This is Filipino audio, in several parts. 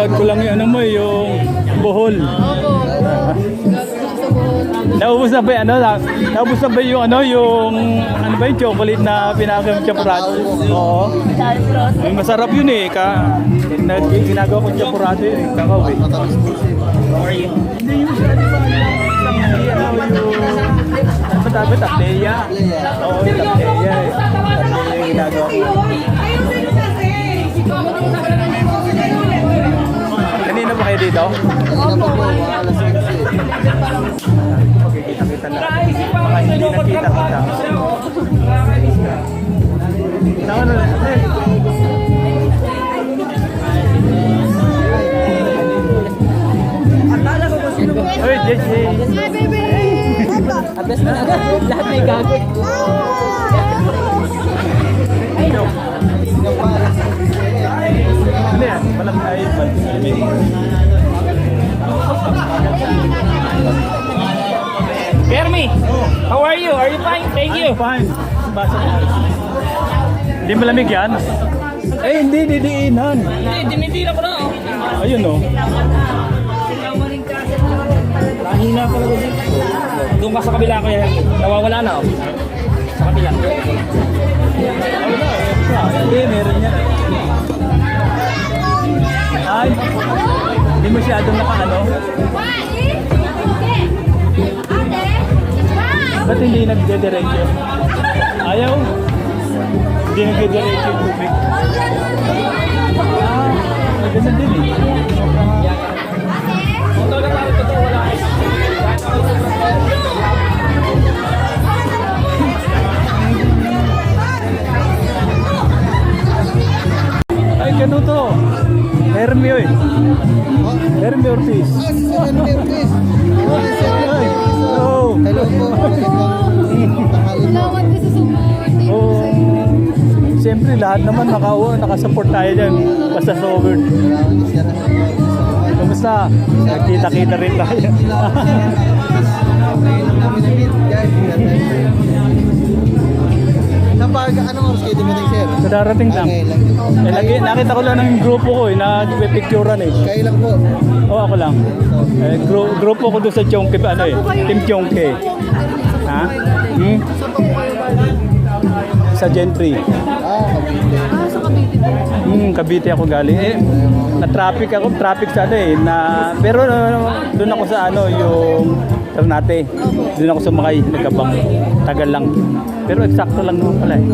Napanood ko lang yung ano mo, yung Bohol. Opo. Naubos na ba yung ano? Naubos na ba yung ano, yung ano ba yung chocolate na pinakam chocolate? Oo. Ay, masarap yun eh. Ginagawa ko chocolate yun eh. Kakao eh. Hindi yung siya, di ba? Ano ba tapleya? Oo, tapleya eh. Tapleya yung ginagawa ko. Kanina ba kayo dito? Kanina po, alas 11. Kita-kita na. Baka hindi nakita-kita. Saan na lang? Oy, JJ! Hi, baby! Abes na agad. Lahat may gagawin. Ano yan? Walang ay, Jeremy, how are you? Are you fine? Thank you. Fine. Basa ko. Hindi malamig yan? Eh, hindi didiinan. Hindi, dinidila ko na. Oh. Ayun oh. Nahina talaga din. Doon ka sa kabila ko yan. Nawawala na oh. Sa kabila. Hindi, meron yan. Ay, hindi masyadong nakaano. Ba't hindi nagdediretso? Ayaw. Hindi nagdediretso yung tubig. Ah, ganun din eh. Ay, ganun to. Hermio eh. Hermio Ortiz. Hello. Hello po. Salamat ka sa support. Oh. Siyempre lahat naman nakasupport tayo dyan. Basta sober. Kamusta? Nagkita-kita rin tayo. Anong oras kayo dumating, sir? So darating lang. Okay lang. Eh, nakita ko lang ng grupo ko eh, nagpipicturean eh. Kayo lang po. Oo, ako lang. Eh, grupo ko doon sa Chongke, ano eh, Team Chongke. Ha? Hmm? Sa Gentry. Cavite. Sa Cavite po. Cavite ako galing. Eh, traffic sa ano eh, pero doon ako sa ano, yung Ternate. Doon ako sumakay, nagkabang. Tagal lang. Pero eksakto lang naman pala eh.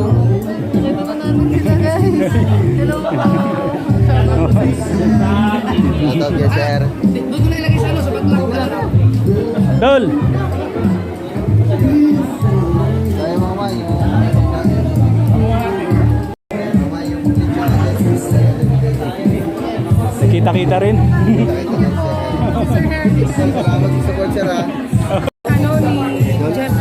Ito ko namin sila guys. Hello po. Shoutout kay sir. Doon ko na ilagay sa ano, sa baglang. Dol! Ay, mama, yung... Nakita-kita rin. Salamat sa support, sir, ha? Ano ni Jeff?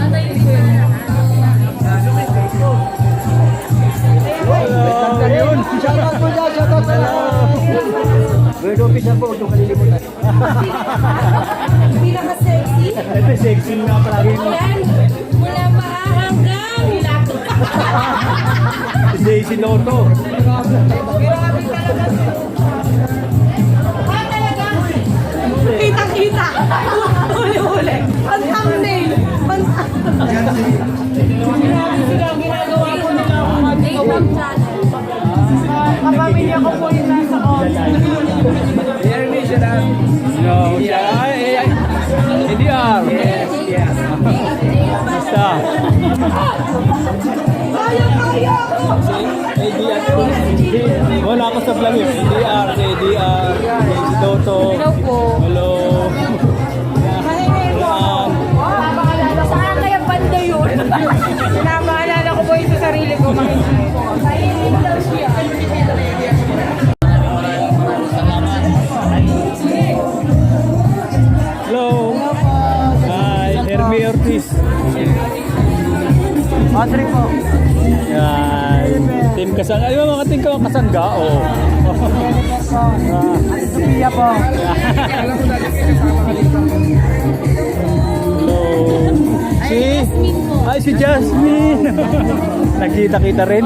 Ayun! Shoutout po dyan, shoutout sa lahat. Bird office na po, huwag yung kalilimutan. Pinaka-sexy. Ito sexy nga palagi mo. Yan. Mula paa hanggang hilato. Si Daisy Lotto. Kita-kita. Uli-uli. Ang thumbnail. Ang ginagawa ko na YouTube channel. Kapamilya ko po yung nasa office. No, ay, ADR. Yes. Basta. Kaya ako. Wala ako sa vlog eh. ADR, Daisy Lotto. Hello po. Hello. Mahingi po ako. Napakaalala ko. Saan kaya banda yun? Napakaalala ko po yung sa sarili ko. Mahingi po. Sa Indonesia. Hello. Hi, Hermie Ortiz. Padre po. Yan. Team Kasangga. Ay, mga team Kasangga. Oh. Ate Sophia po. Hello. Si? Ay, si Jasmine. Nagkita-kita rin.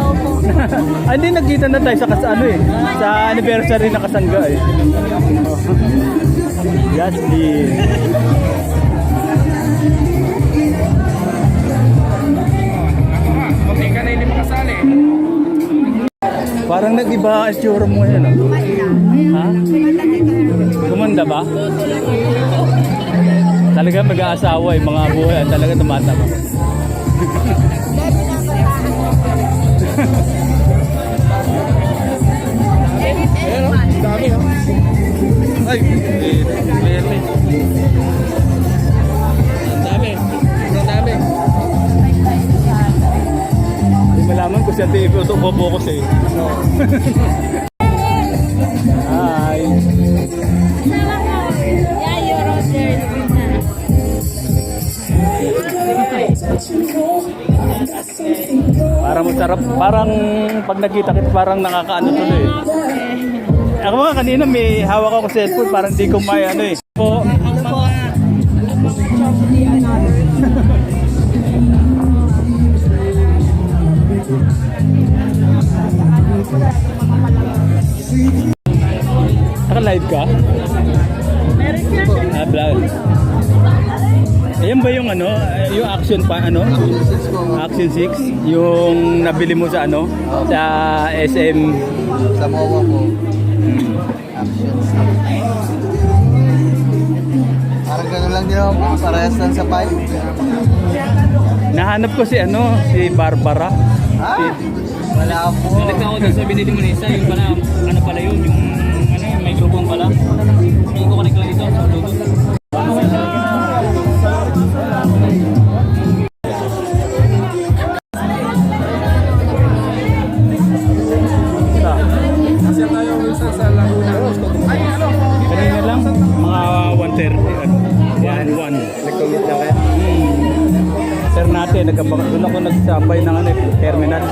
Ay, hindi, nagkita na tayo sa anniversary na Kasangga eh. Jasmine. Okay ka na hindi makasali. Parang nag-iba ang itsura mo ngayon. Ha? Gumanda ba? Talaga mag-aasawa eh, mga buhay. Talaga tumatama. Dami ha. Ay, clearly. Ang dami. Ang dami. Hindi malaman ko siya hindi ito focus eh. Hi. Yeah, you're out there. Parang masarap, parang pag nakita kita parang nakakaano tuloy. Ako nga kanina may hawak ako cellphone, parang di ko may ano eh. Po. Naka-live ka? Meron siya. Ah, vlog. Ayan ba yung ano, yung action pa ano? Action 6, yung nabili mo sa ano? Sa SM. Sa MOA po. Action. Parang gano'n lang din ako po. Parehas lang sa pipe. Nahanap ko si ano, si Barbara. Ah! Wala po. Nalik ako doon sa binili mo ni Isa, yung pala, ano pala yun, yung ano, yung microphone pala. Hindi ko connect lang ito sa Bluetooth. Kasi tayo minsan sa Laguna. Ay, ano? Kanina lang, mga 1:30. Ano? 1. Nag-commute na kayo? Sir natin, doon ako nagsabay ng ano, terminal.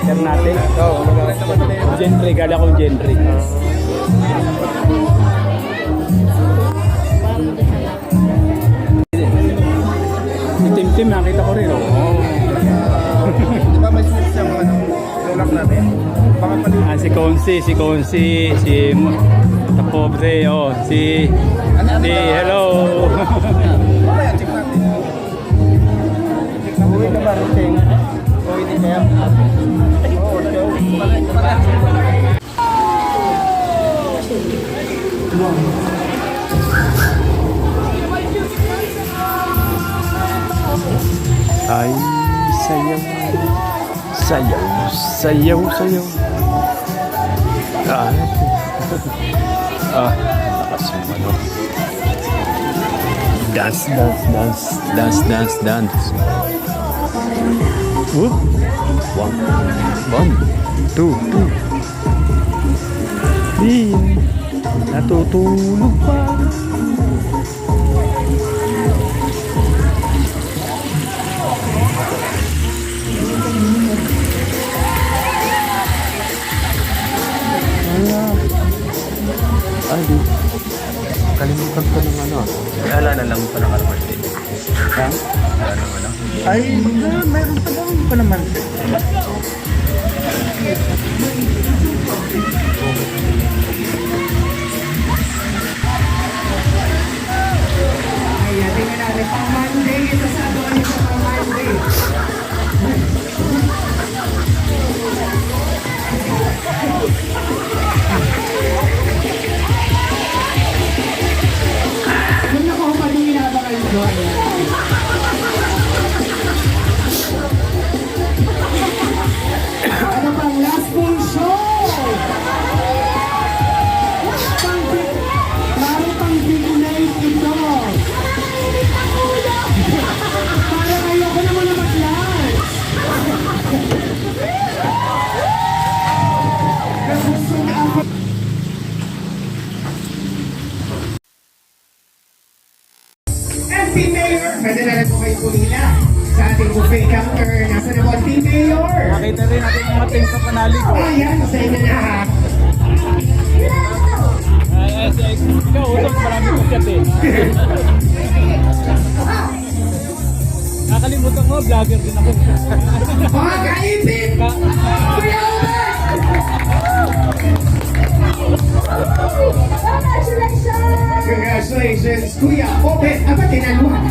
Sir natin. Oo. Gentry, gali akong Gentry. Si Tim, nakita ko rin. Oh. Di ba may switch yung ano? Tulak natin? Baka palit. Ah, si Consi, si Tapobre, oh, si hello. Mamaya, check natin. Uwi ka ba, Ruteng? Uwi din kaya? Oo, Ay, sayaw. Sayaw, sayaw, sayaw. Ah, nakasumano. Dance, dance, dance, dance, dance, dance. One, two. Di, natutulog pa. Ay, di. Kalimutan ko ng ano. Ala na lang pa nakalaman din. Ha? Ala na ano? Ay, mayroon pa naman. Ayan, tingnan natin. Pang Monday, ito sa doon ito pang Monday. Kung ako pa din inabangan doon. Ano pang last full show? Klaro pang big night ito. Parang ayoko naman na mag-lunch. Nabusog ako. MP Mayor, pwede na rin po kayo kumila sa ating buffet counter. Nasa na po ang Team Mayor? Nakita rin natin yung mga team sa panali ko. Ayan, sa inyo na ha. Ikaw, utol, marami ko chat eh. Nakalimutan ko, vlogger din ako. Mga kaipin! Kuya Oben! Congratulations, Kuya Oben! Aba, tinaluan.